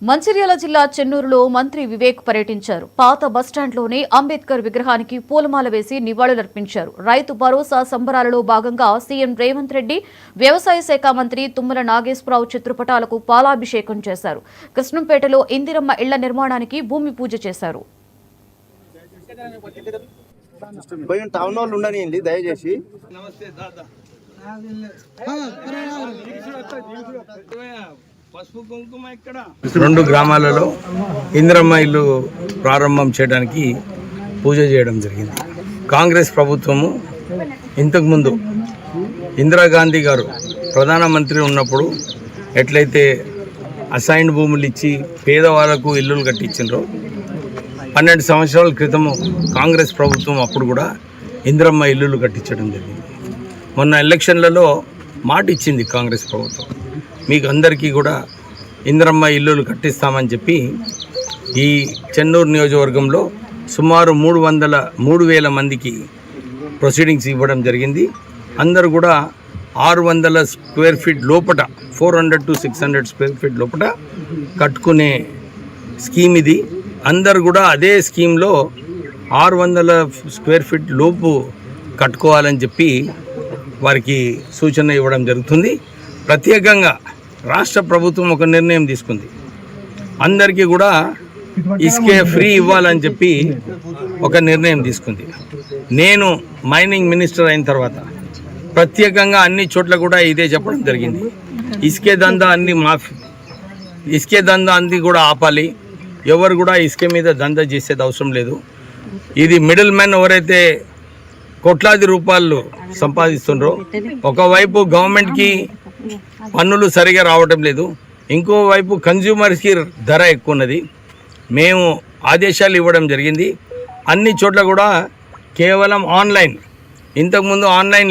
మంచిర్యాల జిల్లా చెన్నూరులో మంత్రి వివేక్ పర్యటించారు. పాత బస్టాండ్లోని అంబేద్కర్ విగ్రహానికి పూలమాల వేసి నివాళులర్పించారు. రైతు భరోసా సంబరాలలో భాగంగా సీఎం రేవంత్ రెడ్డి, వ్యవసాయ శాఖ మంత్రి తుమ్మల నాగేశ్వరరావు చిత్రపటాలకు పాలాభిషేకం చేశారు. కృష్ణంపేటలో ఇందిరమ్మ ఇళ్ల నిర్మాణానికి భూమి పూజ చేశారు. రెండు గ్రామాలలో ఇందిరమ్మ ఇల్లు ప్రారంభం చేయడానికి పూజ చేయడం జరిగింది. కాంగ్రెస్ ప్రభుత్వము ఇంతకుముందు ఇందిరాగాంధీ గారు ప్రధానమంత్రి ఉన్నప్పుడు ఎట్లయితే అసైన్డ్ భూములు ఇచ్చి పేదవాళ్లకు ఇల్లులు కట్టించారో 12 సంవత్సరాల క్రితము కాంగ్రెస్ ప్రభుత్వం అప్పుడు కూడా ఇందిరమ్మ ఇల్లులు కట్టించడం జరిగింది. మొన్న ఎలక్షన్లలో మాట ఇచ్చింది కాంగ్రెస్ ప్రభుత్వం, మీకు అందరికీ కూడా ఇందిరమ్మ ఇల్లులు కట్టిస్తామని చెప్పి ఈ చెన్నూరు నియోజకవర్గంలో సుమారు 3,000 మందికి ప్రొసీడింగ్స్ ఇవ్వడం జరిగింది. అందరూ కూడా 600 స్క్వేర్ ఫీట్ లోపల 400 to 600 స్క్వేర్ ఫీట్ లోపల కట్టుకునే స్కీమ్ ఇది. అందరు కూడా అదే స్కీమ్లో 600 స్క్వేర్ ఫీట్ లోపు కట్టుకోవాలని చెప్పి వారికి సూచన ఇవ్వడం జరుగుతుంది. ప్రత్యేకంగా రాష్ట్ర ప్రభుత్వం ఒక నిర్ణయం తీసుకుంది, అందరికీ కూడా ఇసుకే ఫ్రీ ఇవ్వాలని చెప్పి ఒక నిర్ణయం తీసుకుంది. నేను మైనింగ్ మినిస్టర్ అయిన తర్వాత ప్రత్యేకంగా అన్ని చోట్ల కూడా ఇదే చెప్పడం జరిగింది, ఇసుకే దందా అన్ని కూడా ఆపాలి, ఎవరు కూడా ఇసుక మీద దందా చేసేది అవసరం లేదు. ఇది మిడిల్ మ్యాన్ ఎవరైతే కోట్లాది రూపాయలు సంపాదిస్తుండ్రో, ఒకవైపు గవర్నమెంట్కి పన్నులు సరిగా రావటం లేదు, ఇంకోవైపు కన్జ్యూమర్స్కి ధర ఎక్కువ ఉన్నది. మేము ఆదేశాలు ఇవ్వడం జరిగింది. అన్ని చోట్ల కూడా కేవలం ఆన్లైన్, ఇంతకుముందు ఆన్లైన్